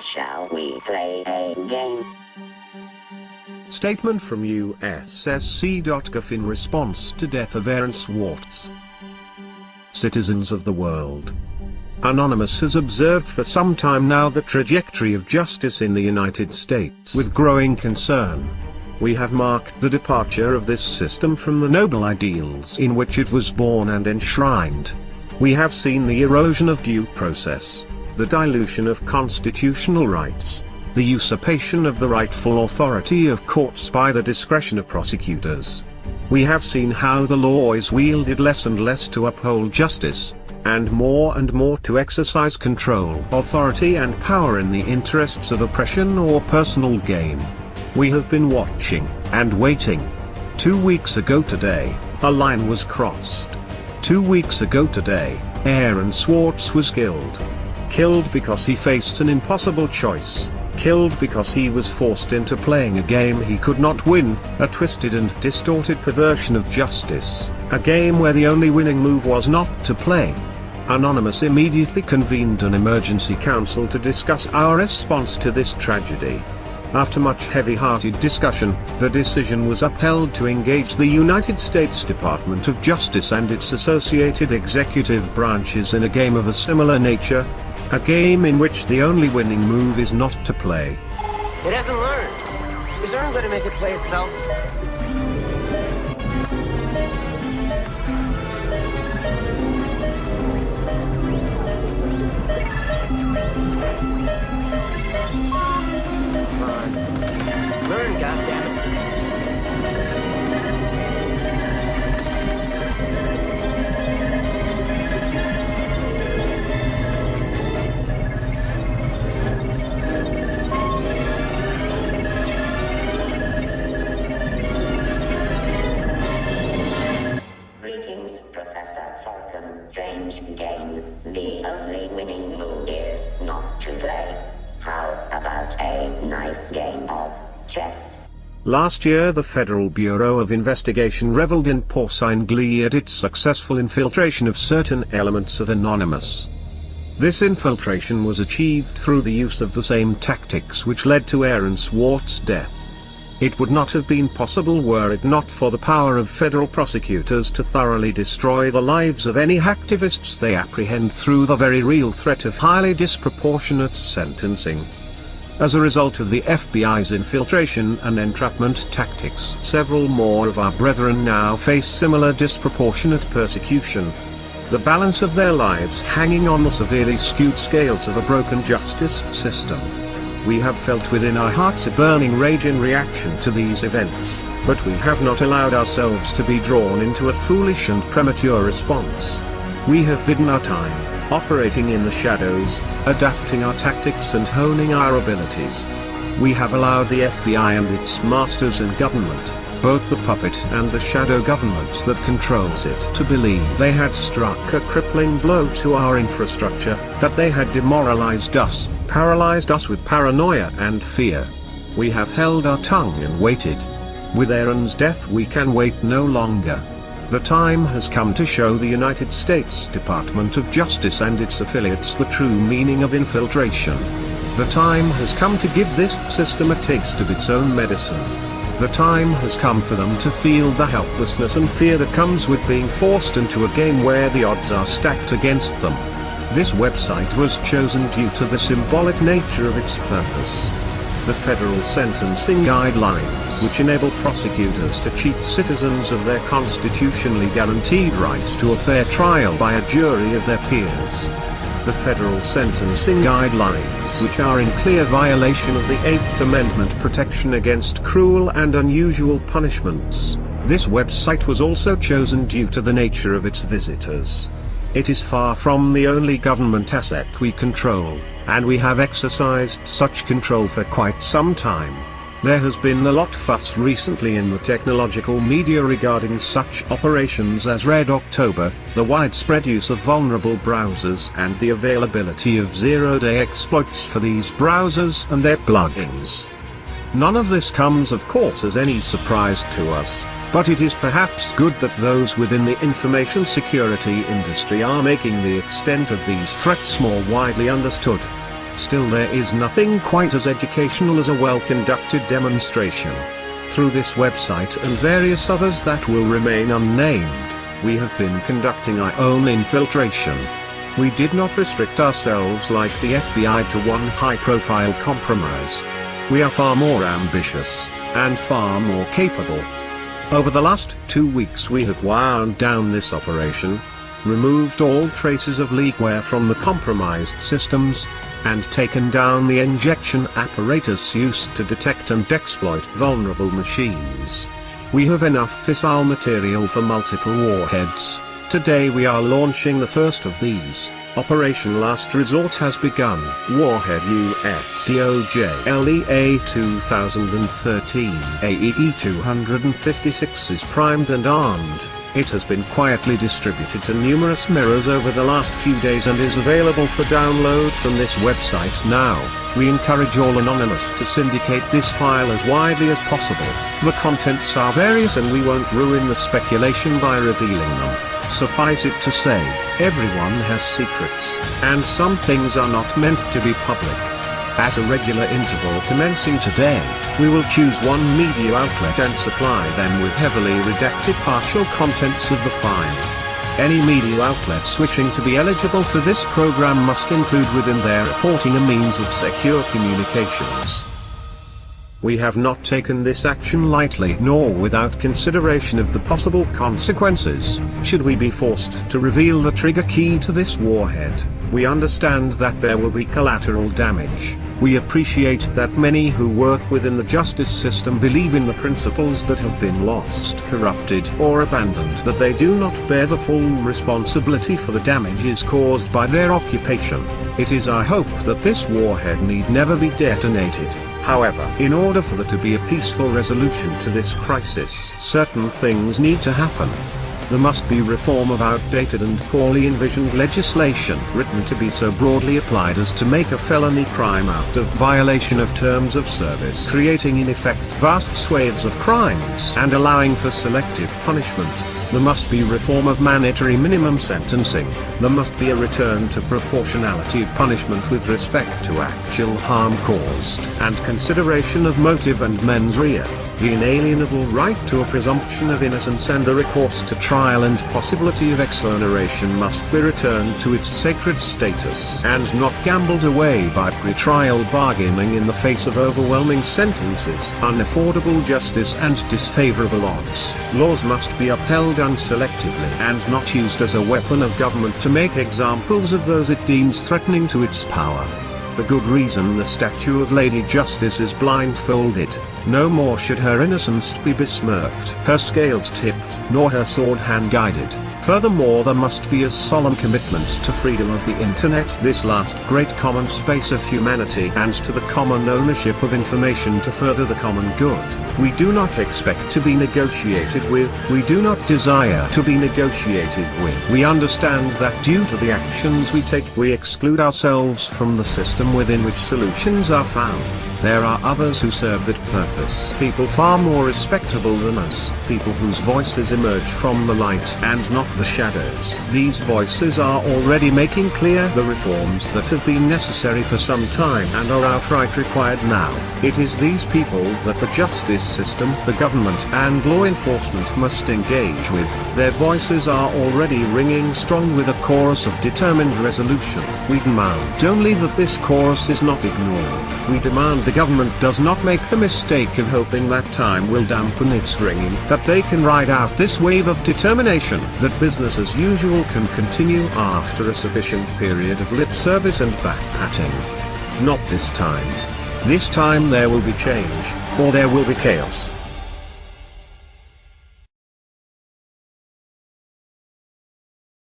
Shall we play a game? Statement from USSC.GOV in response to death of Aaron Swartz. Citizens of the world. Anonymous has observed for some time now the trajectory of justice in the United States with growing concern. We have marked the departure of this system from the noble ideals in which it was born and enshrined. We have seen the erosion of due process, the dilution of constitutional rights, the usurpation of the rightful authority of courts by the discretion of prosecutors. We have seen how the law is wielded less and less to uphold justice, and more to exercise control, authority and power in the interests of oppression or personal gain. We have been watching, and waiting. 2 weeks ago today, a line was crossed. 2 weeks ago today, Aaron Swartz was killed. Killed because he faced an impossible choice. Killed because he was forced into playing a game he could not win, a twisted and distorted perversion of justice, a game where the only winning move was not to play. Anonymous immediately convened an emergency council to discuss our response to this tragedy. After much heavy-hearted discussion, the decision was upheld to engage the United States Department of Justice and its associated executive branches in a game of a similar nature, a game in which the only winning move is not to play. It hasn't learned. Is Aaron going to make it play itself? Learn, goddammit. Greetings, Professor Falcon. Strange game. The only winning move is not to play. How about a nice game of chess? Last year the Federal Bureau of Investigation reveled in porcine glee at its successful infiltration of certain elements of Anonymous. This infiltration was achieved through the use of the same tactics which led to Aaron Swartz's death. It would not have been possible were it not for the power of federal prosecutors to thoroughly destroy the lives of any hacktivists they apprehend through the very real threat of highly disproportionate sentencing. As a result of the FBI's infiltration and entrapment tactics, several more of our brethren now face similar disproportionate persecution. The balance of their lives hanging on the severely skewed scales of a broken justice system. We have felt within our hearts a burning rage in reaction to these events, but we have not allowed ourselves to be drawn into a foolish and premature response. We have bidden our time, operating in the shadows, adapting our tactics and honing our abilities. We have allowed the FBI and its masters in government, both the puppet and the shadow governments that controls it, to believe they had struck a crippling blow to our infrastructure, that they had demoralized us, paralyzed us with paranoia and fear. We have held our tongue and waited. With Aaron's death we can wait no longer. The time has come to show the United States Department of Justice and its affiliates the true meaning of infiltration. The time has come to give this system a taste of its own medicine. The time has come for them to feel the helplessness and fear that comes with being forced into a game where the odds are stacked against them. This website was chosen due to the symbolic nature of its purpose. The federal sentencing guidelines, which enable prosecutors to cheat citizens of their constitutionally guaranteed right to a fair trial by a jury of their peers. The federal sentencing guidelines, which are in clear violation of the 8th Amendment protection against cruel and unusual punishments. This website was also chosen due to the nature of its visitors. It is far from the only government asset we control, and we have exercised such control for quite some time. There has been a lot fuss recently in the technological media regarding such operations as Red October, the widespread use of vulnerable browsers and the availability of zero-day exploits for these browsers and their plugins. None of this comes of course as any surprise to us. But it is perhaps good that those within the information security industry are making the extent of these threats more widely understood. Still, there is nothing quite as educational as a well-conducted demonstration. Through this website and various others that will remain unnamed, we have been conducting our own infiltration. We did not restrict ourselves like the FBI to one high-profile compromise. We are far more ambitious, and far more capable. Over the last 2 weeks we have wound down this operation, removed all traces of leakware from the compromised systems, and taken down the injection apparatus used to detect and exploit vulnerable machines. We have enough fissile material for multiple warheads. Today we are launching the first of these. Operation Last Resort has begun. Warhead USSC.GOV 2013 AEE-256 is primed and armed. It has been quietly distributed to numerous mirrors over the last few days and is available for download from this website now. We encourage all anonymous to syndicate this file as widely as possible. The contents are various and we won't ruin the speculation by revealing them. Suffice it to say, everyone has secrets, and some things are not meant to be public. At a regular interval commencing today, we will choose one media outlet and supply them with heavily redacted partial contents of the file. Any media outlets wishing to be eligible for this program must include within their reporting a means of secure communications. We have not taken this action lightly nor without consideration of the possible consequences, should we be forced to reveal the trigger key to this warhead. We understand that there will be collateral damage. We appreciate that many who work within the justice system believe in the principles that have been lost, corrupted, or abandoned, that they do not bear the full responsibility for the damages caused by their occupation. It is our hope that this warhead need never be detonated. However, in order for there to be a peaceful resolution to this crisis, certain things need to happen. There must be reform of outdated and poorly envisioned legislation written to be so broadly applied as to make a felony crime out of violation of terms of service, creating in effect vast swathes of crimes and allowing for selective punishment. There must be reform of mandatory minimum sentencing. There must be a return to proportionality of punishment with respect to actual harm caused, and consideration of motive and mens rea. The inalienable right to a presumption of innocence and the recourse to trial and possibility of exoneration must be returned to its sacred status and not gambled away by pre-trial bargaining in the face of overwhelming sentences, unaffordable justice and disfavorable odds. Laws must be upheld unselectively and not used as a weapon of government to make examples of those it deems threatening to its power. For good reason the statue of Lady Justice is blindfolded. No more should her innocence be besmirched, her scales tipped, nor her sword hand-guided. Furthermore, there must be a solemn commitment to freedom of the internet, this last great common space of humanity, and to the common ownership of information to further the common good. We do not expect to be negotiated with, we do not desire to be negotiated with. We understand that due to the actions we take, we exclude ourselves from the system within which solutions are found. There are others who serve that purpose. People far more respectable than us, people whose voices emerge from the light and not the shadows. These voices are already making clear the reforms that have been necessary for some time and are outright required now. It is these people that the justice system, the government and law enforcement must engage with. Their voices are already ringing strong with a chorus of determined resolution. We demand only that this chorus is not ignored. We demand the government does not make the mistake of hoping that time will dampen its ringing, that they can ride out this wave of determination, that business as usual can continue after a sufficient period of lip service and back-patting. Not this time. This time there will be change, or there will be chaos.